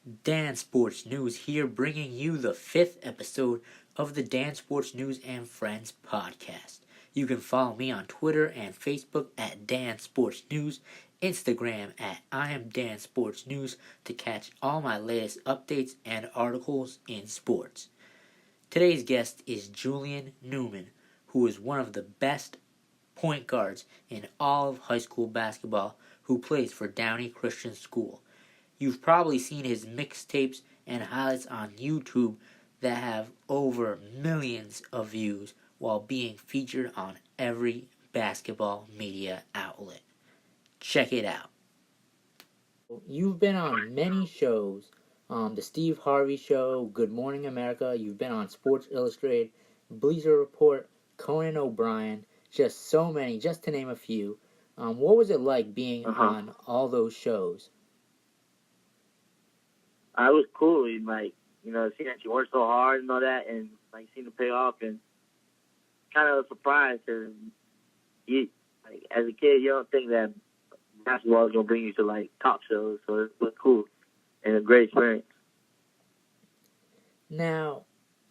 Dan Sports News here, bringing you the 5th episode of the Dan Sports News and Friends podcast. You can follow me on Twitter and Facebook at Dan Sports News, Instagram at I am Dan Sports News to catch all my latest updates and articles in sports. Today's guest is Julian Newman, who is one of the best point guards in all of high school basketball, who plays for Downey Christian School. You've probably seen his mixtapes and highlights on YouTube that have over millions of views while being featured on every basketball media outlet. Check it out. You've been on many shows, the Steve Harvey Show, Good Morning America. You've been on Sports Illustrated, Bleacher Report, Conan O'Brien, just so many, just to name a few. What was it like being on all those shows? It was cool. And, seeing that you worked so hard and all that, and seeing it pay off, and kind of a surprise because as a kid, you don't think that basketball is gonna bring you to talk shows. So it was cool and a great experience. Now,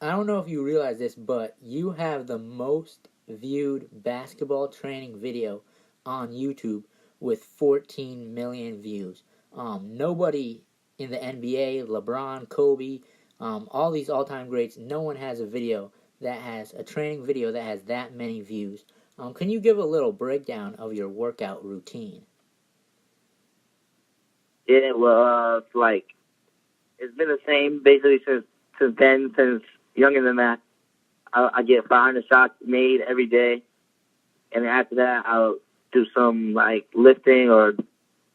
I don't know if you realize this, but you have the most viewed basketball training video on YouTube with 14 million views. Nobody in the NBA, LeBron, Kobe, all these all-time greats, no one has a video that has a training video that has that many views. Can you give a little breakdown of your workout routine? Yeah, well, it's been the same basically since younger than that. I get 500 shots made every day, and then after that, I'll do some lifting or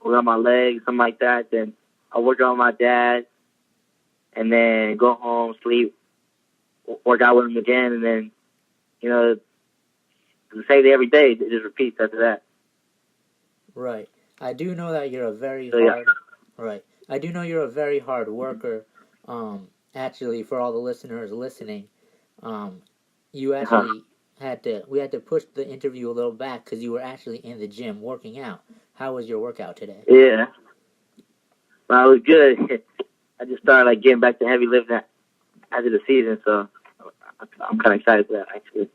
work on my legs, something like that. Then I'll work on my dad, and then go home, sleep, work out with him again, and then the same day every day. It just repeats after that. Right. I do know that you're a very I do know you're a very hard worker. Actually, for all the listeners listening, you actually we had to push the interview a little back because you were actually in the gym working out. How was your workout today? Yeah. Well, it was good. I just started getting back to heavy lifting after the season, so I'm kind of excited for that, actually.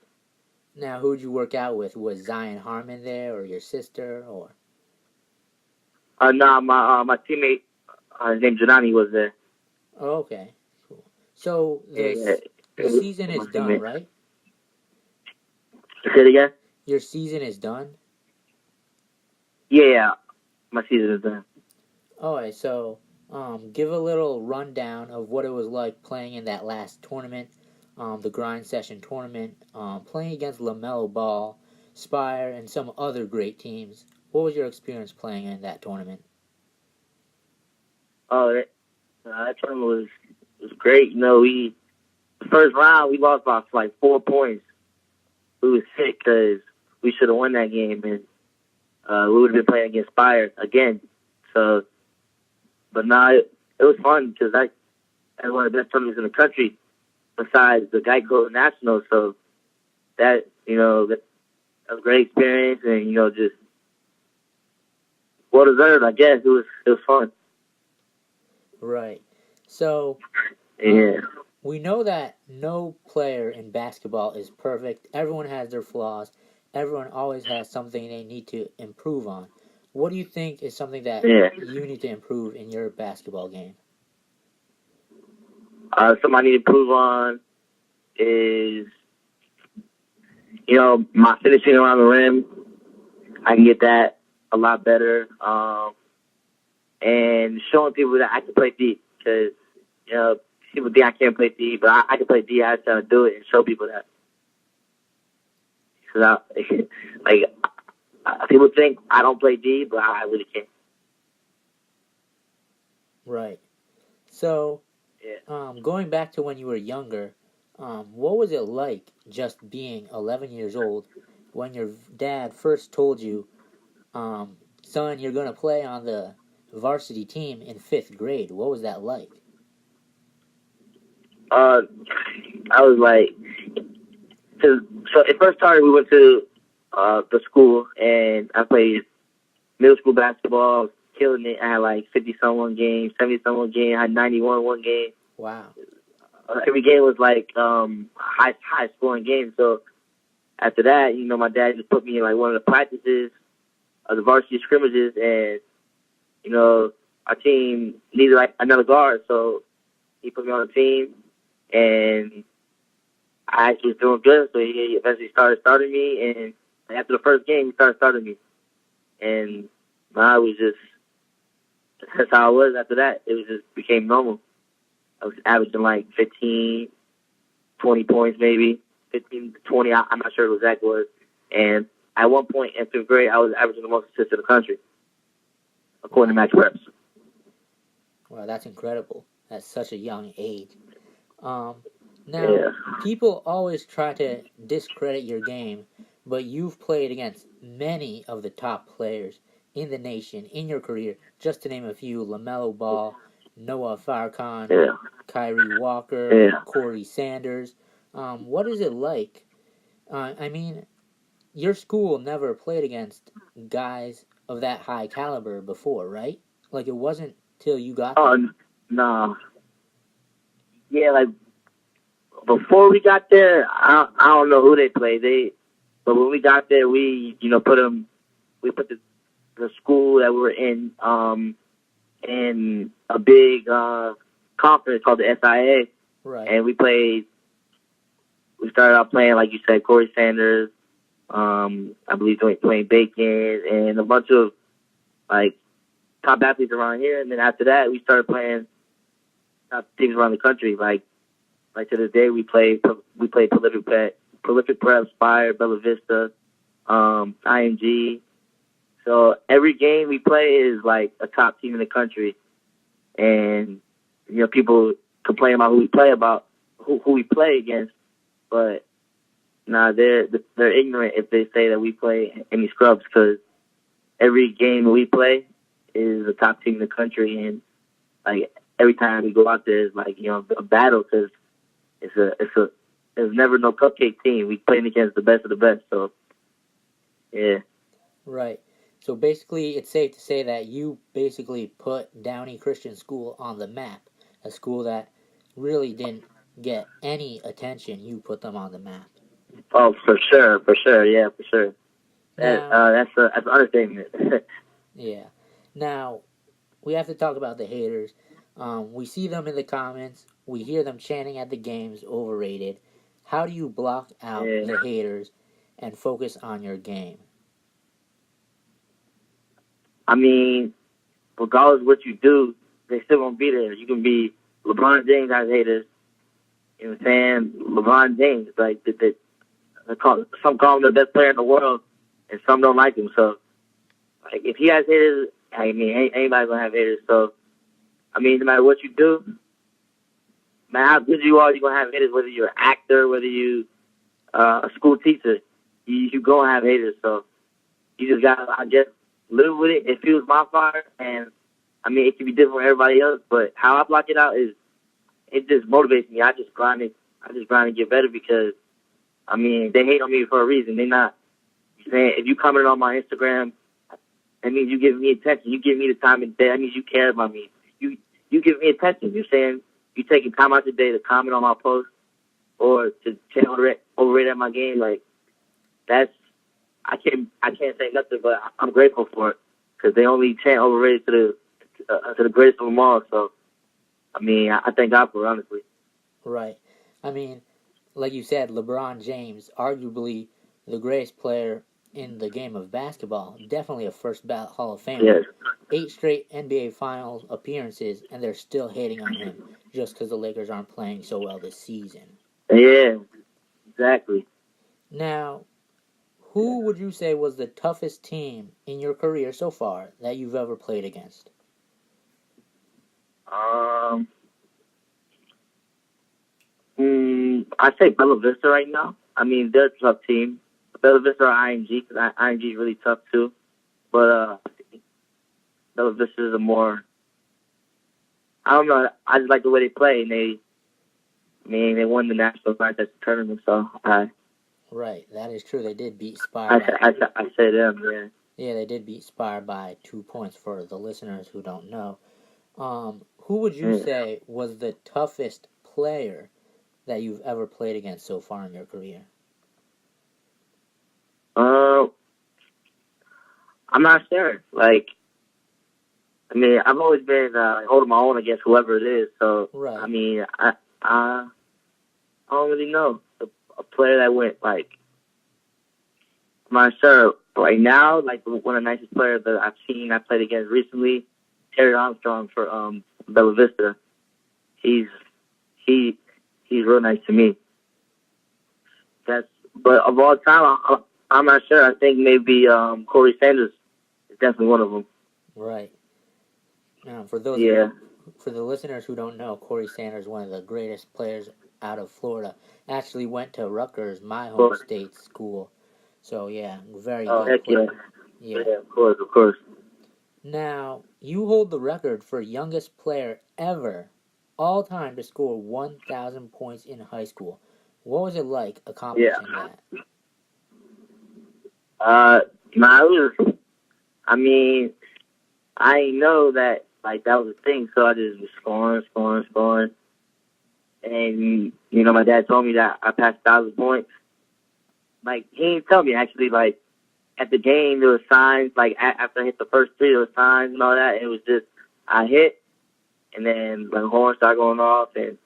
Now, who'd you work out with? Was Zion Harmon there, or your sister, or? No, my teammate, his name Danny, was there. Oh, okay, cool. So the season is done, right? Say it again? Your season is done? Yeah, my season is done. Alright, so give a little rundown of what it was like playing in that last tournament, the Grind Session tournament, playing against Lamelo Ball, Spire, and some other great teams. What was your experience playing in that tournament? Oh, that tournament was great. The first round we lost by 4 points. We was sick because we should have won that game, and we would have been playing against Spire again. So, but no, it was fun because that's one of the best tournaments in the country, besides the Geico National. So that that was a great experience, and just well deserved. I guess it was fun. Right. So yeah. We know that no player in basketball is perfect. Everyone has their flaws. Everyone always has something they need to improve on. What do you think is something that you need to improve in your basketball game? Something I need to improve on is, my finishing around the rim. I can get that a lot better. And showing people that I can play deep, because, people think I can't play D, but I can play D. I just gotta do it and show people that. Because people think I don't play D, but I really can. Right. So, going back to when you were younger, what was it like just being 11 years old when your dad first told you, son, you're going to play on the varsity team in 5th grade? What was that like? I was so it first started, we went to the school, and I played middle school basketball, killing it. I had like 50-some one game, 70-some one game. I had 91 one game. Wow. Every game was like high scoring game. So after that, my dad just put me in like one of the practices of the varsity scrimmages, and our team needed like another guard, so he put me on the team, and I actually was doing good. So he eventually starting me, and after the first game, he started starting me, and I was just that's how I was. After that, it was just became normal. I was averaging like 15, 20 points maybe, 15 to 20. I'm not sure what the exact was. And at one point in 5th grade, I was averaging the most assists in the country, according to Max Reps. Wow, that's incredible. At such a young age. Now, people always try to discredit your game, but you've played against many of the top players in the nation in your career. Just to name a few: Lamelo Ball, Noah Farrakhan, Kyrie Walker, Corey Sanders. What is it like? I mean, your school never played against guys of that high caliber before, right? Like, it wasn't till you got there. Oh, no. Yeah, like, before we got there, I don't know who they played. But when we got there, we put the school that we were in a big conference called the SIA. Right. And we started out playing, like you said, Corey Sanders, I believe playing Bacon, and a bunch of, like, top athletes around here. And then after that, we started playing top teams around the country. Like to this day, we play Prolific Prep, Spire, Bella Vista, IMG. So every game we play is like a top team in the country. And, people complain about who we play against, but they're ignorant if they say that we play any scrubs, because every game we play is a top team in the country, and like every time we go out there, it's like a battle, because there's never no cupcake team. We playing against the best of the best, so yeah. Right. So basically, it's safe to say that you basically put Downey Christian School on the map, a school that really didn't get any attention. You put them on the map. Oh, for sure, yeah, for sure. Now, that's an understatement. Yeah. Now, we have to talk about the haters. We see them in the comments. We hear them chanting at the games, overrated. How do you block out the haters and focus on your game? I mean, regardless of what you do, they still gonna be there. You can be LeBron James has haters. You know what I'm saying? LeBron James, like some call him the best player in the world, and some don't like him. So, like, if he has haters, I mean, anybody's gonna have haters. So, I mean, no matter what you do, no matter how good you are, you're gonna have haters. Whether you're an actor, whether you a school teacher, you gonna have haters. So, you just gotta, I guess, live with it. It fuels my fire, and I mean, it can be different for everybody else. But how I block it out is, it just motivates me. I just grind to get better, because I mean, they hate on me for a reason. They're not saying, if you comment on my Instagram, that means you give me attention. You give me the time of day. That means you care about me. You give me attention. You're saying you taking time out your day to comment on my post or to chant overrated at my game. Like, that's, I can't say nothing, but I'm grateful for it, because they only chant overrated to the greatest of them all. So, I mean, I thank God for it, honestly. Right. I mean, like you said, LeBron James, arguably the greatest player in the game of basketball, definitely a first ballot Hall of Famer. Yes. 8 straight NBA Finals appearances, and they're still hating on him just because the Lakers aren't playing so well this season. Yeah, exactly. Now, who would you say was the toughest team in your career so far that you've ever played against? I say Bella Vista right now. I mean, they're a tough team. Bella Vista or IMG, because IMG is really tough too. But Bella Vista is a more, I don't know, I just like the way they play, and they won the national contest tournament, so Right, that is true. They did beat Spire. I say them, yeah. Yeah, they did beat Spire by 2 points for the listeners who don't know. Who would you Yeah. say was the toughest player that you've ever played against so far in your career? I'm not sure. Like, I mean, I've always been holding my own against whoever it is. So, Right. I mean, I don't really know. A player that went, like, I'm not sure. Right now, like, one of the nicest players that I've seen, I played against recently, Terry Armstrong for Bella Vista. He's real nice to me. But of all time, I'm not sure. I think maybe Corey Sanders is definitely one of them. Right. For those for the listeners who don't know, Corey Sanders, one of the greatest players out of Florida, actually went to Rutgers, my home state school. So yeah, very good player. Yeah, of course. Now, you hold the record for youngest player ever, all time, to score 1,000 points in high school. What was it like accomplishing that? I mean, I know that like that was a thing, so I just was scoring. And, you know, my dad told me that I passed 1,000 points. Like, he didn't tell me, actually, like, at the game, there were signs, like, after I hit the first three, there were signs and all that. It was just, I hit, and then, like, the horn started going off, and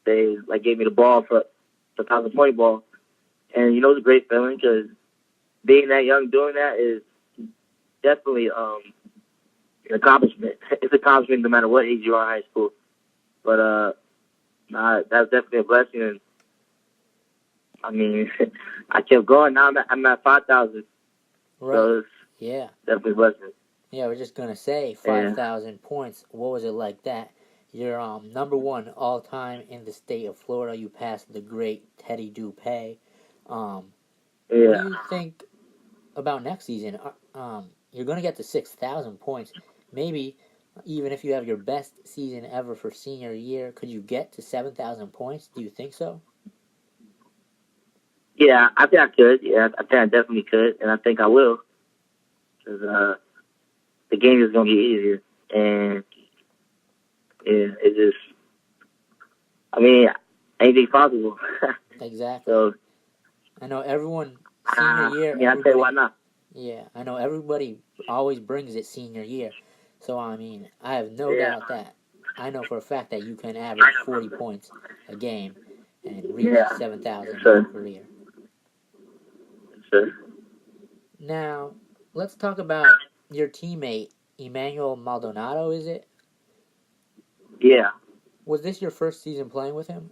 they, like, gave me the ball for the 1,000-point ball. And, you know, it was a great feeling, because being that young doing that is definitely an accomplishment. It's an accomplishment no matter what age you are in high school. But that's definitely a blessing. And I mean, I kept going. Now I'm at 5,000. Right. So it's definitely a blessing. Yeah, I was just gonna say 5,000 points. What was it like that? You're number one all time in the state of Florida. You passed the great Teddy Dupay. What do you think about next season? You're gonna get to 6,000 points. Maybe even if you have your best season ever for senior year, could you get to 7,000 points? Do you think so? Yeah, I think I could. Yeah, I think I definitely could, and I think I will. Because the game is going to get easier. And, yeah, it just, I mean, anything's possible. Exactly. So, I know everyone, senior year. Yeah, I'll tell you why not. Yeah, I know everybody always brings it senior year. So, I mean, I have no doubt that I know for a fact that you can average 40 points a game and reach 7,000 in your career. Sure. Now, let's talk about your teammate, Emmanuel Maldonado, is it? Yeah. Was this your first season playing with him?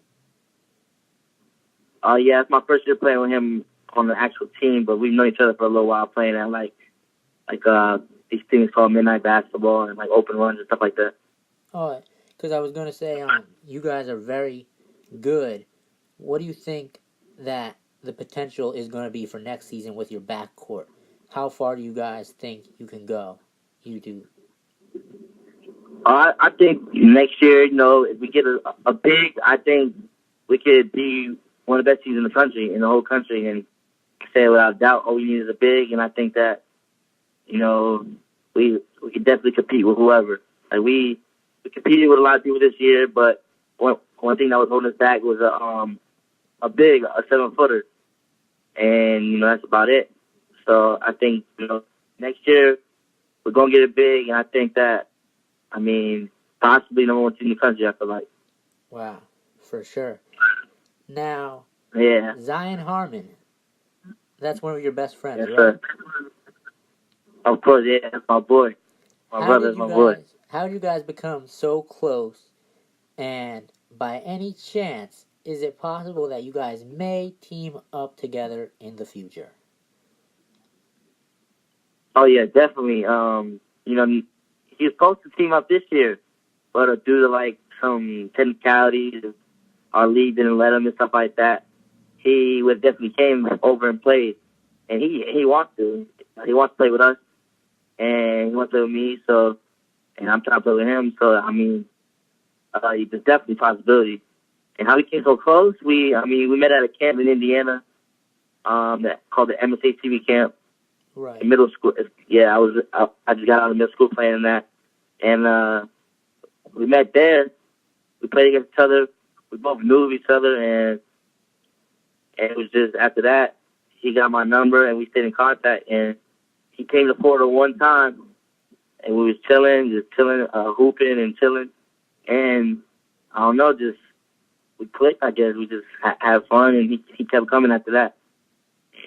Yeah, it's my first year playing with him on the actual team, but we've known each other for a little while playing at like these things called midnight basketball and like open runs and stuff like that. Oh, because I was going to say, you guys are very good. What do you think that the potential is going to be for next season with your backcourt? How far do you guys think you can go? You do. I think next year, you know, if we get a big, I think we could be one of the best teams in the country, in the whole country, and say without doubt, all we need is a big, and I think that, you know, we could definitely compete with whoever. Like we competed with a lot of people this year, but one thing that was holding us back was a big, a 7-footer, and you know that's about it. So I think, you know, next year we're gonna get it big, and I think that, I mean, possibly number one team in the country, I feel like. Wow, for sure. Now, Zion Harmon, that's one of your best friends, yes, right? Sir. Of course, yeah, that's my boy. My brother's my boy. How did you guys become so close? And by any chance, is it possible that you guys may team up together in the future? Oh, yeah, definitely. You know, he was supposed to team up this year, but due to, like, some technicalities, our league didn't let him and stuff like that, he would definitely came over and played. And he wants to. He wants to play with us, and he wants to play with me, so, and I'm trying to play with him, so, I mean, there's definitely a possibility. And how we came so close, we met at a camp in Indiana, that called the MSA TV camp, Right. in middle school. Yeah, I just got out of middle school playing in that, and we met there. We played against each other. We both knew of each other, and it was just after that he got my number and we stayed in contact. And he came to Florida one time, and we was chilling, hooping and chilling, and I don't know, just we clicked. I guess we just had fun, and he kept coming after that.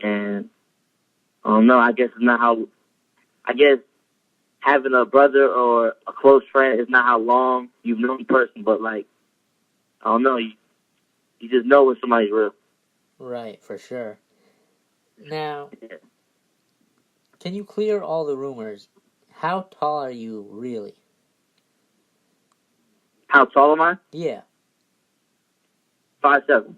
And I don't know. I guess it's not how. I guess having a brother or a close friend is not how long you've known the person, but like I don't know. You just know when somebody's real. Right, for sure. Now, can you clear all the rumors? How tall are you really? How tall am I? Yeah. 5'7".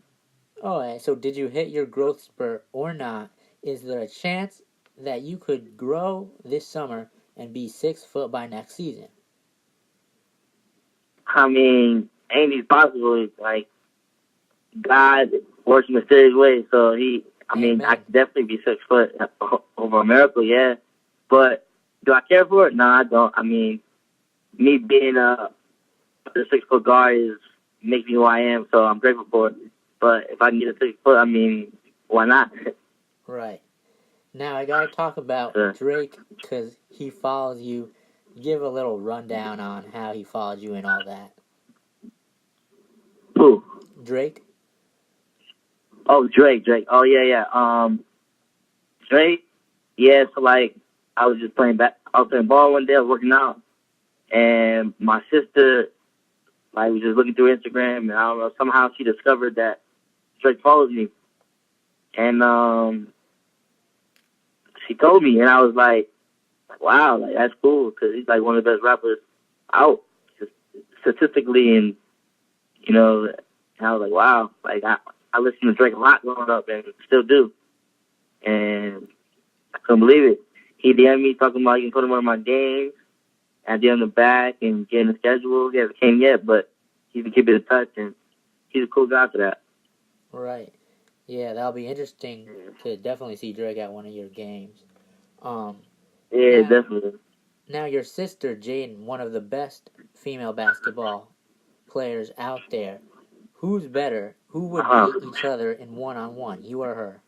Alright, so did you hit your growth spurt or not? Is there a chance that you could grow this summer and be 6 foot by next season? I mean, anything's possible. Like, God works in mysterious ways, so Amen. I could definitely be 6 foot over a miracle, yeah. But do I care for it? No, I don't. I mean, me being a 6 foot guard makes me who I am, so I'm grateful for it. But if I can get a 6 foot, I mean, why not? Right. Now I gotta talk about Drake, because he follows you. Give a little rundown on how he followed you and all that. Who? Drake? Oh, Drake. Oh, yeah. Drake, yeah, so like, I was playing ball one day, I was working out, and my sister, like, was just looking through Instagram, and I don't know, somehow she discovered that Drake follows me. And she told me, and I was like, wow, like, that's cool, because he's like one of the best rappers out, just statistically, and, you know, and I was like, wow, like, I listened to Drake a lot growing up, and still do, and I couldn't believe it. He DM'd me talking about you can put him on one of my games, and I did him back and get in the schedule. He hasn't came yet, but he's been keeping in touch, and he's a cool guy for that. Right. Yeah, that'll be interesting to definitely see Drake at one of your games. Yeah, definitely. Now, your sister, Jaden, one of the best female basketball players out there. Who's better? Who would beat each other in one-on-one, you or her?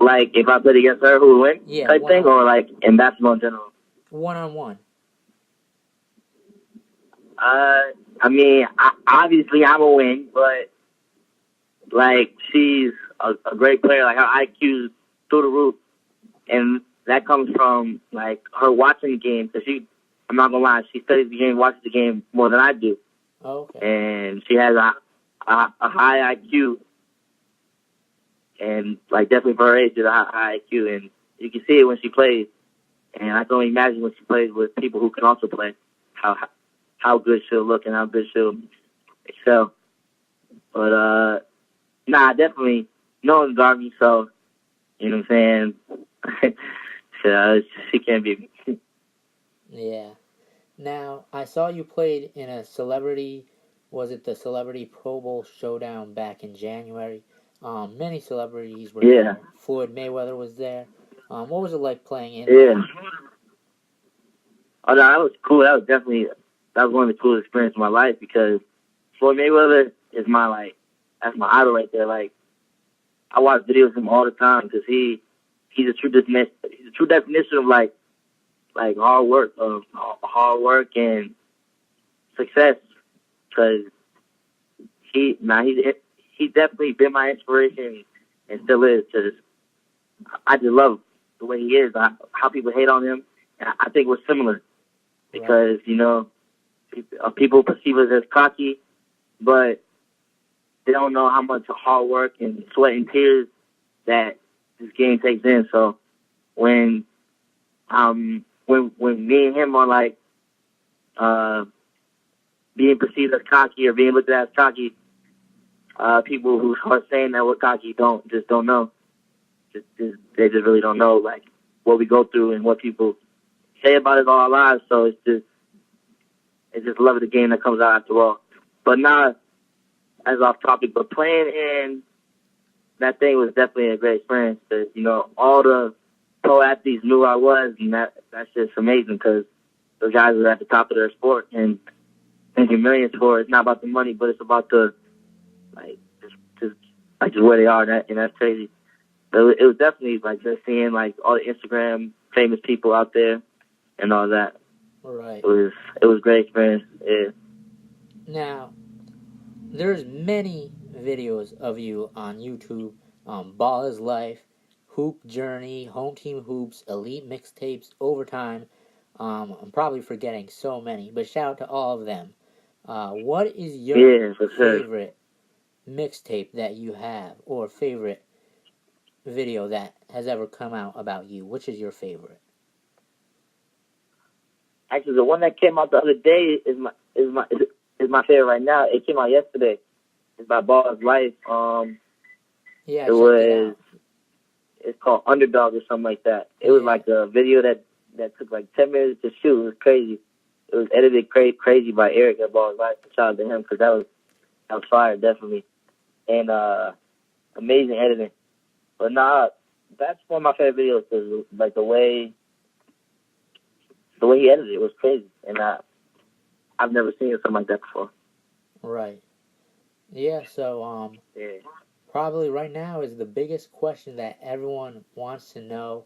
Like, if I played against her, who would win? Yeah, type thing, or like in basketball in general? One-on-one. I mean, obviously I'm a win, but like she's a great player. Like her IQ's through the roof, and that comes from like her watching the game. Cause I'm not gonna lie, she studies the game, watches the game more than I do. Okay. And she has a high IQ, and like definitely for her age, she's a high IQ, and you can see it when she plays. And I can only imagine when she plays with people who can also play, how good she'll look and how good she'll excel. But definitely no one's guard me, so you know what I'm saying. She can't beat me. Yeah. Now, I saw you played in a celebrity, was it the Celebrity Pro Bowl Showdown back in January? Many celebrities were there. Floyd Mayweather was there. What was it like playing in there? Oh, no, that was cool. That was one of the coolest experiences of my life because Floyd Mayweather is that's my idol right there. Like, I watch videos of him all the time because he's a true definition of like hard work and success. Because he's definitely been my inspiration and still is. Cause I just love the way he is, how people hate on him. And I think we're similar because people perceive us as cocky, but they don't know how much hard work and sweat and tears that this game takes in. So when me and him are being perceived as cocky or being looked at as cocky, people who are saying that we're cocky don't know. They just really don't know like what we go through and what people say about us all our lives. So it's just love of the game that comes out after all. But not as off topic, but playing in that thing was definitely a great experience. Because, all the pro athletes knew who I was, and that's just amazing because those guys were at the top of their sport and making millions for it. It's not about the money, but it's about the, just where they are, and that's crazy. But it was definitely, just seeing, all the Instagram famous people out there and all that. Right. It was a great experience, yeah. Now, there's many videos of you on YouTube, Ball is Life, Hoop Journey, Home Team Hoops, Elite Mixtapes, Overtime. I'm probably forgetting so many, but shout out to all of them. What is your favorite mixtape that you have, or favorite video that has ever come out about you? Which is your favorite? Actually, the one that came out the other day is my favorite right now. It came out yesterday. It's by Ball's Life. Yeah, it's called Underdog or something like that. It was like a video that took 10 minutes to shoot. It was crazy. It was edited crazy by Eric at Ball's Life. Shout out to him because that was fire, definitely. And amazing editing. But that's one of my favorite videos because the way he edited it was crazy, and I've never seen something like that before. Right. Yeah. So probably right now is the biggest question that everyone wants to know: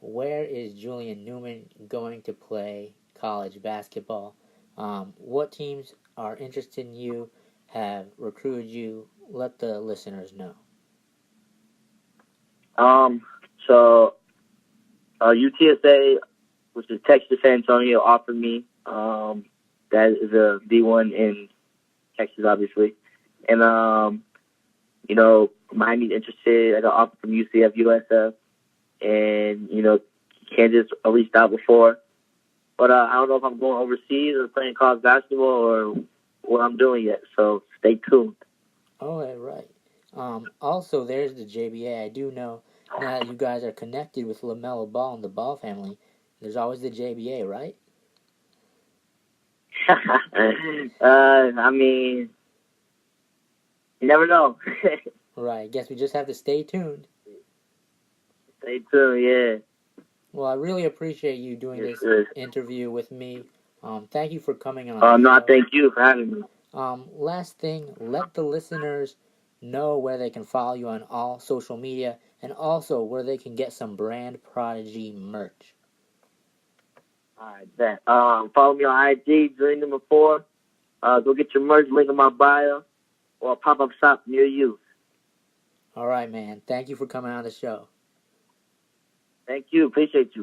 where is Julian Newman going to play college basketball? What teams are interested in you? Have recruited you? Let the listeners know. So UTSA, which is Texas San Antonio, offered me. That is a D1 in Texas, obviously. And, Miami's interested. I got offered from UCF, USF. And, Kansas reached out before. But I don't know if I'm going overseas or playing college basketball or what I'm doing yet. So stay tuned. Oh, right. Also, there's the JBA. I do know now that you guys are connected with Lamelo Ball and the Ball family, there's always the JBA, right? I mean, you never know. Right. Guess we just have to stay tuned. Stay tuned, yeah. Well, I really appreciate you doing this interview with me. Thank you for coming on. No, thank you for having me. Last thing, let the listeners know where they can follow you on all social media and also where they can get some Brand Prodigy merch. All right, then. Follow me on IG, Julian Newman 4. Go get your merch, link in my bio, or a pop-up shop near you. All right, man. Thank you for coming on the show. Thank you. Appreciate you.